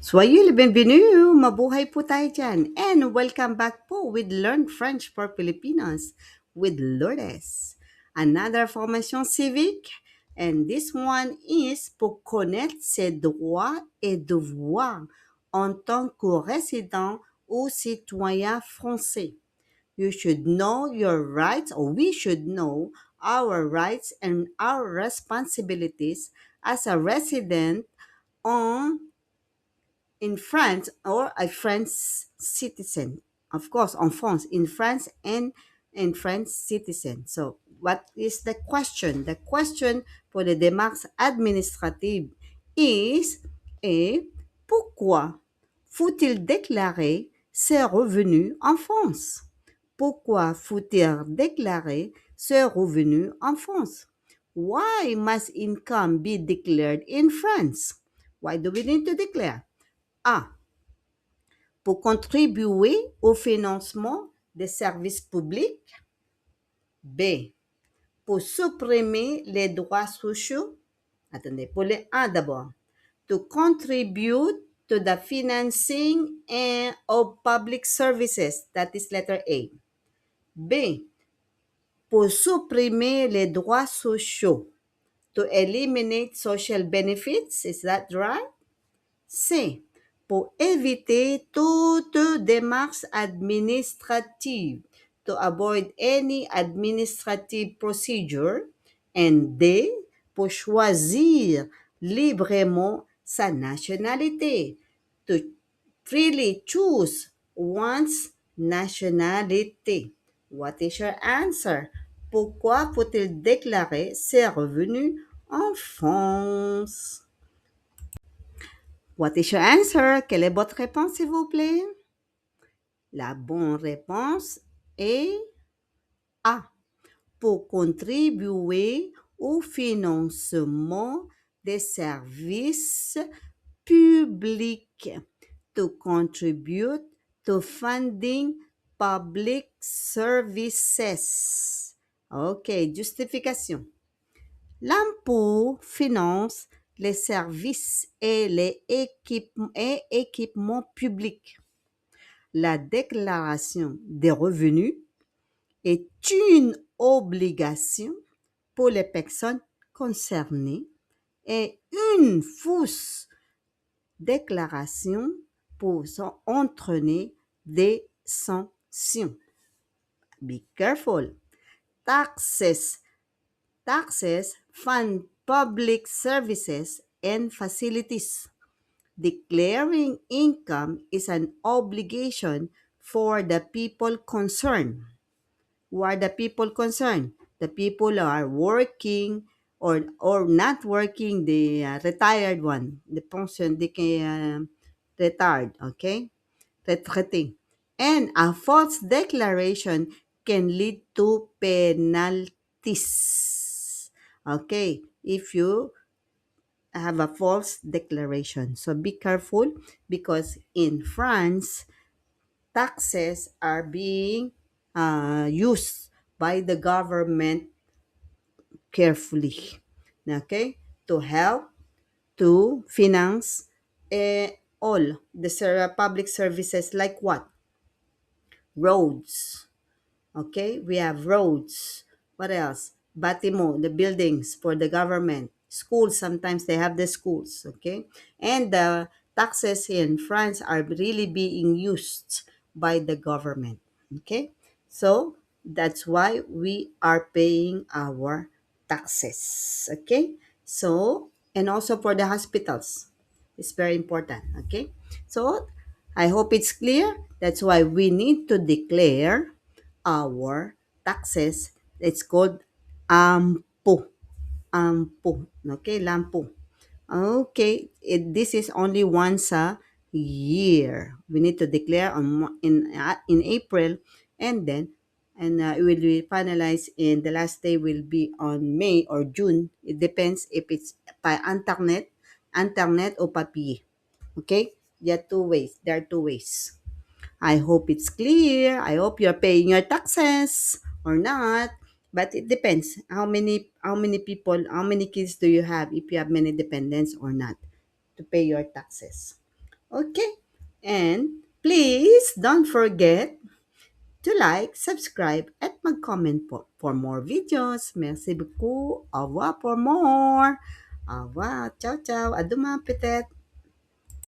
Soyez le bienvenu, mabuhay po tayo dyan. And welcome back po with Learn French for Filipinos with Lourdes. Another formation civique, and this one is pour connaître ses droits et devoirs en tant que résident ou citoyen français. You should know your rights, or we should know our rights and our responsibilities as a resident on in France or a French citizen. Of course, en France, in France and in French citizen. So, what is the question? The question for the démarche administrative is pourquoi faut-il déclarer ses revenus en France? Pourquoi faut-il déclarer ses revenus en France? Why must income be declared in France? Why do we need to declare? A. Pour contribuer au financement des services publics. B. Pour supprimer les droits sociaux. Attendez, pour les A d'abord. To contribute to the financing of public services. That is letter A. B. Pour supprimer les droits sociaux. To eliminate social benefits. Is that right? C. Pour éviter toute démarche administrative, to avoid any administrative procedure. And D. Pour choisir librement sa nationalité, to freely choose one's nationalité. What is your answer? Pourquoi faut-il déclarer ses revenus en France? What is your answer? Quelle est votre réponse, s'il vous plaît? La bonne réponse est A. Pour contribuer au financement des services publics. To contribute to funding public services. OK, justification. L'impôt finance les services et les équipements publics. La déclaration des revenus est une obligation pour les personnes concernées et une fausse déclaration pour entraîner des sanctions. Be careful. Taxes fund public services and facilities. Declaring income is an obligation for the people concerned. Who are the people concerned? The people who are working or not working, the retired one, the pension, the retired, okay? Retraité. And a false declaration can lead to penalties. Okay, if you have a false declaration. So be careful because in France, taxes are being used by the government carefully. Okay, to help to finance all the public services like what? Roads. Okay, we have roads. What else? Bâtiment, the buildings for the government. Schools, sometimes they have the schools. Okay, and the taxes in France are really being used by the government. Okay, so that's why we are paying our taxes. Okay, so and also for the hospitals, it's very important. Okay, so I hope it's clear. That's why we need to declare our taxes. It's called AMPO. AMPO. Okay, lampo. Okay, this is only once a year. We need to declare in April, and then it will be finalized in the last day will be on May or June. It depends if it's by internet or papier. Okay, There are two ways. I hope it's clear. I hope you're paying your taxes or not. But it depends how many people, how many kids do you have, if you have many dependents or not, to pay your taxes. Okay? And please don't forget to like, subscribe, at mag-comment po for more videos. Merci beaucoup. Au revoir for more. Au revoir. Ciao, ciao. À demain peut-être.